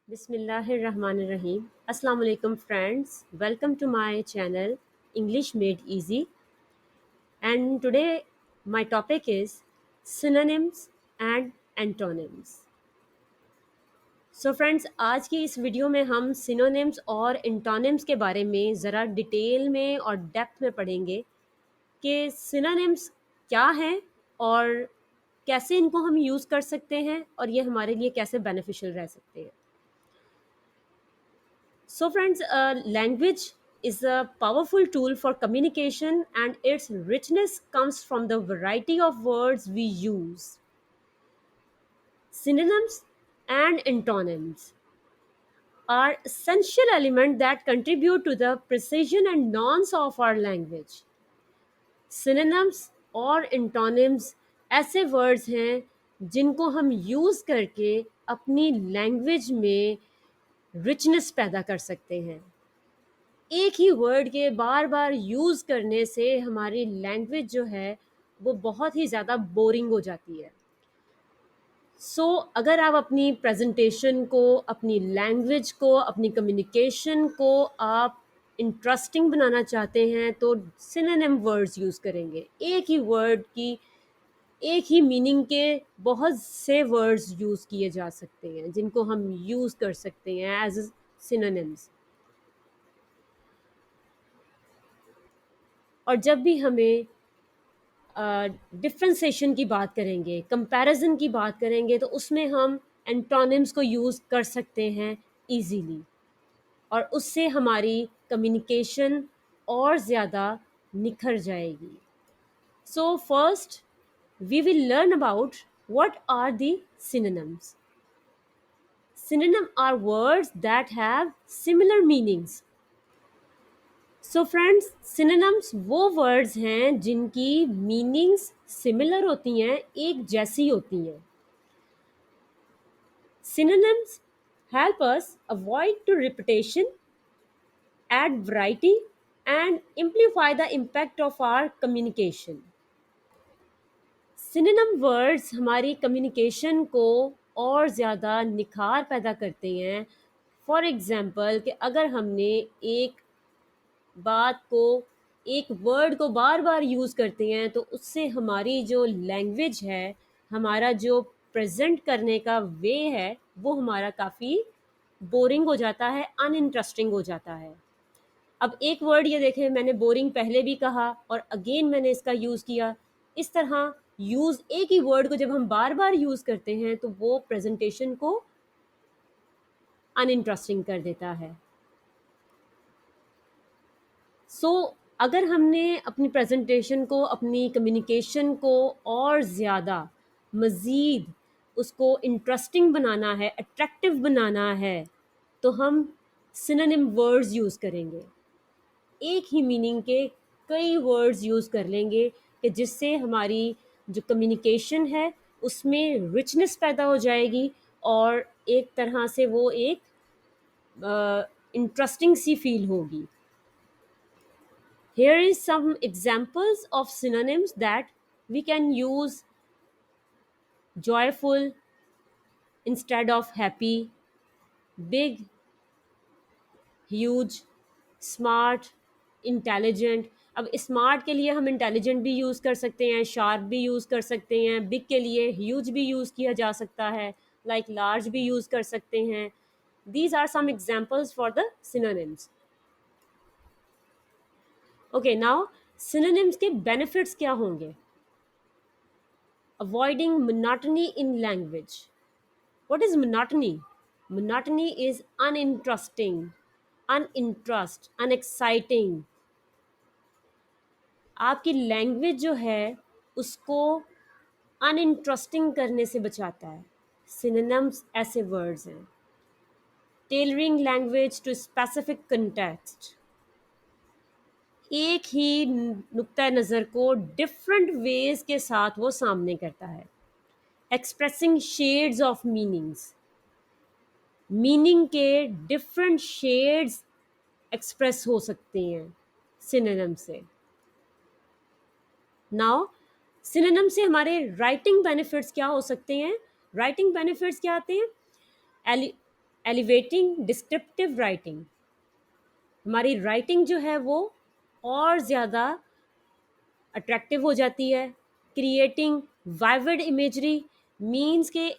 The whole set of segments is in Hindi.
Bismillahirrahmanirrahim. Assalamu alaikum friends. Welcome to my channel English Made Easy. And today my topic is synonyms and antonyms. So friends, आज की इस वीडियो में हम synonyms और antonyms के बारे में ज़रा डिटेल में और डेप्थ में पढ़ेंगे कि synonyms क्या हैं और कैसे इनको हम यूज़ कर सकते हैं और ये हमारे लिए कैसे बेनिफिशियल रह सकते हैं. So, friends, language is a powerful tool for communication, and its richness comes from the variety of words we use. Synonyms and antonyms are essential elements that contribute to the precision and nuance of our language. Synonyms और antonyms ऐसे words हैं जिनको हम use करके अपनी language में richness पैदा कर सकते हैं. एक ही वर्ड के बार बार यूज़ करने से हमारी लैंग्वेज जो है वो बहुत ही ज़्यादा बोरिंग हो जाती है. अगर आप अपनी प्रेजेंटेशन को, अपनी लैंग्वेज को, अपनी कम्युनिकेशन को आप इंटरेस्टिंग बनाना चाहते हैं तो सिनोनिम वर्ड्स यूज़ करेंगे. एक ही वर्ड की एक ही मीनिंग के बहुत से वर्ड्स यूज़ किए जा सकते हैं जिनको हम यूज़ कर सकते हैं एज सिनोनिम्स. और जब भी हमें डिफ्रेंसेशन की बात करेंगे, कंपैरिजन की बात करेंगे तो उसमें हम एंटोनिम्स को यूज़ कर सकते हैं इजीली और उससे हमारी कम्युनिकेशन और ज़्यादा निखर जाएगी. So first we will learn about what are the synonyms. Synonym are words that have similar meanings. So friends, synonyms वो वर्ड्स हैं जिनकी मीनिंग्स सिमिलर होती हैं, एक जैसी होती हैं. Synonyms help us avoid to repetition, add variety and amplify the impact of our communication. Synonym words हमारी कम्युनिकेशन को और ज़्यादा निखार पैदा करते हैं. फॉर एग्ज़ाम्पल कि अगर हमने एक बात को, एक वर्ड को बार बार यूज़ करते हैं तो उससे हमारी जो लैंग्वेज है, हमारा जो प्रेजेंट करने का वे है वो हमारा काफ़ी बोरिंग हो जाता है, अनइंटरेस्टिंग हो जाता है. अब एक वर्ड ये देखें, मैंने बोरिंग पहले भी कहा और अगेन मैंने इसका यूज़ किया. इस तरह यूज़ एक ही वर्ड को जब हम बार बार यूज़ करते हैं तो वो प्रेजेंटेशन को अनइंटरेस्टिंग कर देता है. अगर हमने अपनी प्रेजेंटेशन को, अपनी कम्युनिकेशन को और ज़्यादा मज़ीद उसको इंटरेस्टिंग बनाना है, अट्रैक्टिव बनाना है, तो हम सिनोनिम वर्ड्स यूज़ करेंगे. एक ही मीनिंग के कई वर्ड्स यूज़ कर लेंगे कि जिससे हमारी जो कम्युनिकेशन है उसमें रिचनेस पैदा हो जाएगी और एक तरह से वो एक इंटरेस्टिंग सी फील होगी. Here is some examples of synonyms that we can use: joyful instead of happy, big, huge, smart, intelligent. अब स्मार्ट के लिए हम इंटेलिजेंट भी यूज़ कर सकते हैं, शार्प भी यूज़ कर सकते हैं. बिग के लिए ह्यूज भी यूज़ किया जा सकता है, लाइक लार्ज भी यूज़ कर सकते हैं. These are some examples for the synonyms. Okay, now synonyms के benefits क्या होंगे? Avoiding monotony in language. What is monotony? Monotony is uninteresting, uninterest, unexciting. आपकी लैंग्वेज जो है उसको अनइंटरेस्टिंग करने से बचाता है. सिनोनिम्स ऐसे वर्ड्स हैं. Tailoring language to specific context. एक ही नुक्ता नज़र को डिफरेंट वेज के साथ वो सामने करता है. Expressing shades of meanings. Meaning के डिफरेंट शेड्स एक्सप्रेस हो सकते हैं सिनोनिम से. नाउ सिनोनिम से हमारे राइटिंग बेनिफिट्स क्या हो सकते हैं? राइटिंग बेनिफिट्स क्या आते हैं? एलिवेटिंग डिस्क्रिप्टिव राइटिंग, हमारी राइटिंग जो है वो और ज़्यादा अट्रैक्टिव हो जाती है. क्रिएटिंग वाइविड इमेजरी मीन्स के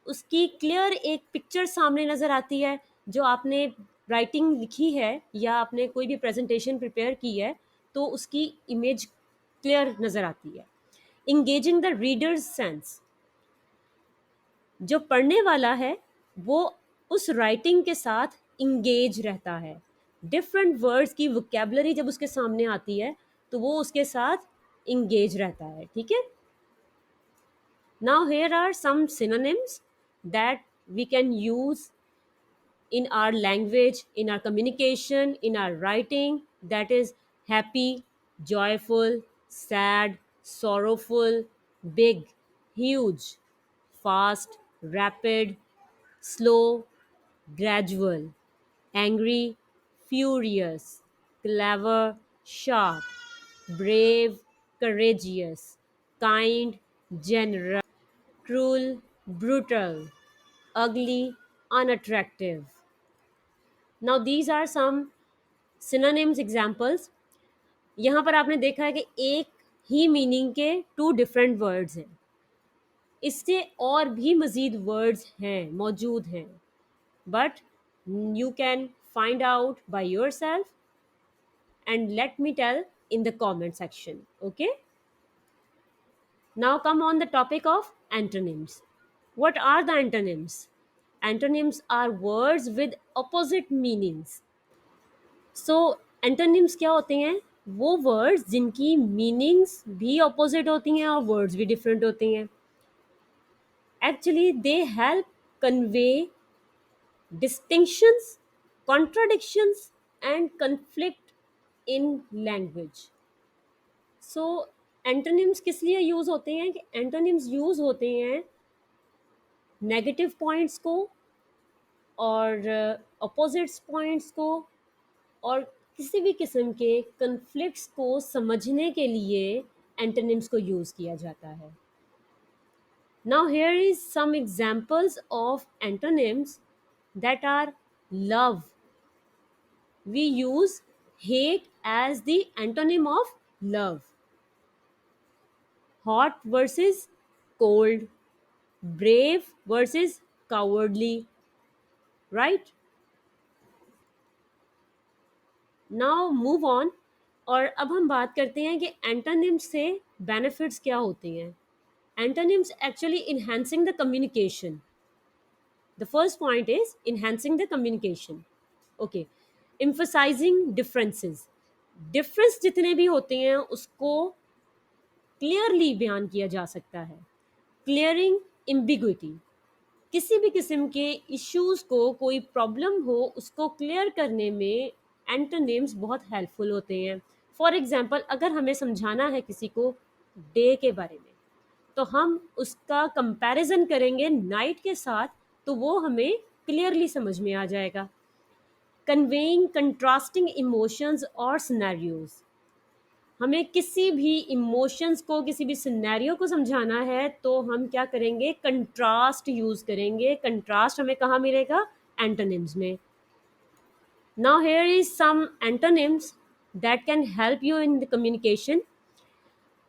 उसकी क्लियर एक पिक्चर सामने नज़र आती है. जो आपने राइटिंग लिखी है या आपने कोई भी प्रेजेंटेशन प्रिपेयर की है तो उसकी इमेज क्लियर नज़र आती है. इंगेजिंग द रीडर्स सेंस, जो पढ़ने वाला है वो उस राइटिंग के साथ इंगेज रहता है. डिफरेंट वर्ड्स की वोकेबलरी जब उसके सामने आती है तो वो उसके साथ इंगेज रहता है. ठीक है. Now here are some synonyms that we can use in our language, in our communication, in our writing, that is happy, joyful, sad, sorrowful, big, huge, fast, rapid, slow, gradual, angry, furious, clever, sharp, brave, courageous, kind, generous, cruel, brutal, ugly, unattractive. Now these are some synonyms examples. यहाँ पर आपने देखा है कि एक ही मीनिंग के टू डिफरेंट वर्ड्स हैं. इससे और भी मज़ीद वर्ड्स हैं मौजूद हैं, but you can find out by yourself and let me tell in the comment section. Okay. Now come on the topic of antonyms. What are the antonyms? Antonyms are words with opposite meanings. So antonyms क्या होते हैं? वो वर्ड्स जिनकी मीनिंग्स भी ऑपोजिट होती हैं और वर्ड्स भी डिफरेंट होती हैं. Actually they help convey distinctions, contradictions and conflict in language. So antonyms किस लिए यूज होते हैं? कि एंटोनिम्स यूज होते हैं नेगेटिव पॉइंट्स को और अपोजिट्स पॉइंट्स को और किसी भी किस्म के कन्फ्लिक्ट्स को समझने के लिए एंटोनिम्स को यूज किया जाता है. Now here is some examples of antonyms that are love. We use hate as the antonym of love. Hot versus cold, brave versus cowardly, right? Now move on. और अब हम बात करते हैं कि एंटोनिम्स से बेनिफिट्स क्या होते हैं. Antonyms actually enhancing the communication. The first point is enhancing the communication. Okay. Emphasising differences. Difference जितने भी होते हैं उसको क्लियरली बयान किया जा सकता है. Clearing ambiguity. किसी भी किस्म के इश्यूज को, कोई प्रॉब्लम हो उसको क्लियर करने में एंटोनिम्स बहुत हेल्पफुल होते हैं. फॉर एग्जांपल अगर हमें समझाना है किसी को डे के बारे में तो हम उसका कंपैरिजन करेंगे नाइट के साथ तो वो हमें क्लियरली समझ में आ जाएगा. कन्वेइंग कंट्रास्टिंग इमोशंस और सिनेरियोज. हमें किसी भी इमोशंस को, किसी भी सिनेरियो को समझाना है तो हम क्या करेंगे? कंट्रास्ट यूज करेंगे. कंट्रास्ट हमें कहाँ मिलेगा? एंटोनिम्स में. Now here is some antonyms that can help you in the communication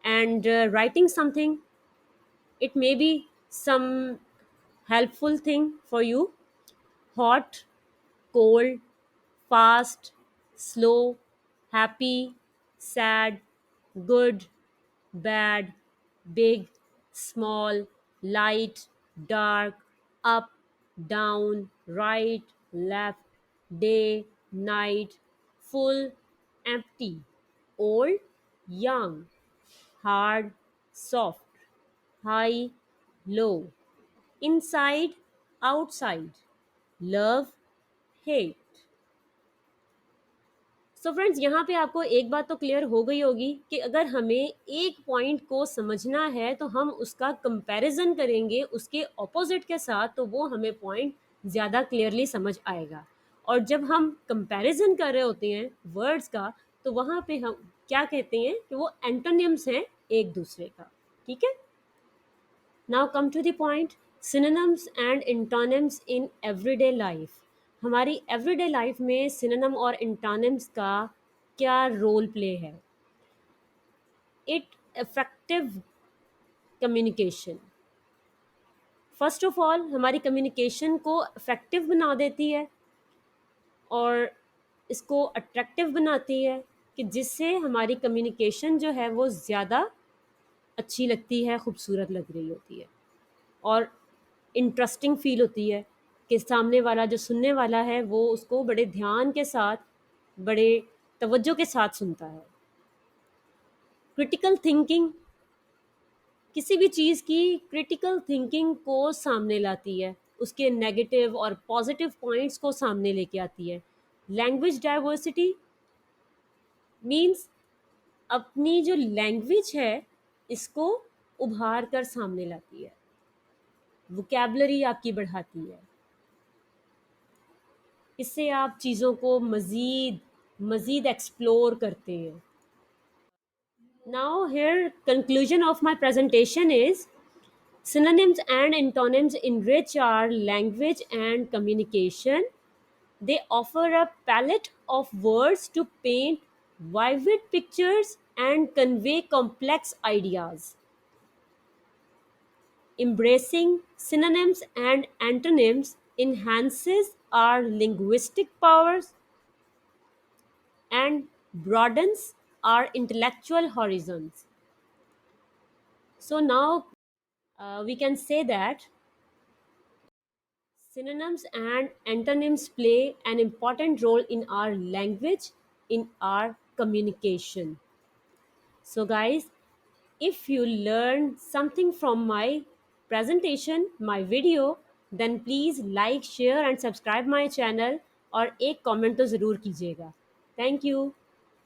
and writing something. It may be some helpful thing for you. Hot, cold, fast, slow, happy, sad, good, bad, big, small, light, dark, up, down, right, left, day, night, full, empty, old, young, hard, soft, high, low, inside, outside, love, hate. So friends, यहाँ पे आपको एक बात तो क्लियर हो गई होगी कि अगर हमें एक पॉइंट को समझना है तो हम उसका कंपैरिजन करेंगे उसके ऑपोजिट के साथ तो वो हमें पॉइंट ज़्यादा क्लियरली समझ आएगा. और जब हम कंपैरिजन कर रहे होते हैं वर्ड्स का तो वहाँ पे हम क्या कहते हैं कि वो एंटोनिम्स हैं एक दूसरे का. ठीक है. Now come to the point. Synonyms and antonyms in everyday life. हमारी एवरीडे लाइफ में सिनोनिम और एंटोनिम्स का क्या रोल प्ले है? It effective communication. First of all हमारी कम्युनिकेशन को इफेक्टिव बना देती है और इसको अट्रैक्टिव बनाती है, कि जिससे हमारी कम्युनिकेशन जो है वो ज़्यादा अच्छी लगती है, खूबसूरत लग रही होती है और इंटरेस्टिंग फील होती है, कि सामने वाला जो सुनने वाला है वो उसको बड़े ध्यान के साथ, बड़े तवज्जो के साथ सुनता है। क्रिटिकल थिंकिंग, किसी भी चीज़ की क्रिटिकल थिंकिंग को सामने लाती है, उसके नेगेटिव और पॉजिटिव पॉइंट्स को सामने लेके आती है। लैंग्वेज डाइवर्सिटी मीन्स अपनी जो लैंग्वेज है इसको उभार कर सामने लाती है, वोकैबलरी आपकी बढ़ाती है, इससे आप चीज़ों को मज़ीद मज़ीद एक्सप्लोर करते हैं। Now here conclusion of my presentation is synonyms and antonyms enrich our language and communication. They offer a palette of words to paint vivid pictures and convey complex ideas. Embracing synonyms and antonyms enhances our linguistic powers and broadens our intellectual horizons. So now we can say that synonyms and antonyms play an important role in our language, in our communication. So, guys, if you learned something from my presentation, my video, then please like, share and subscribe my channel और एक comment तो ज़रूर कीजिएगा. Thank you.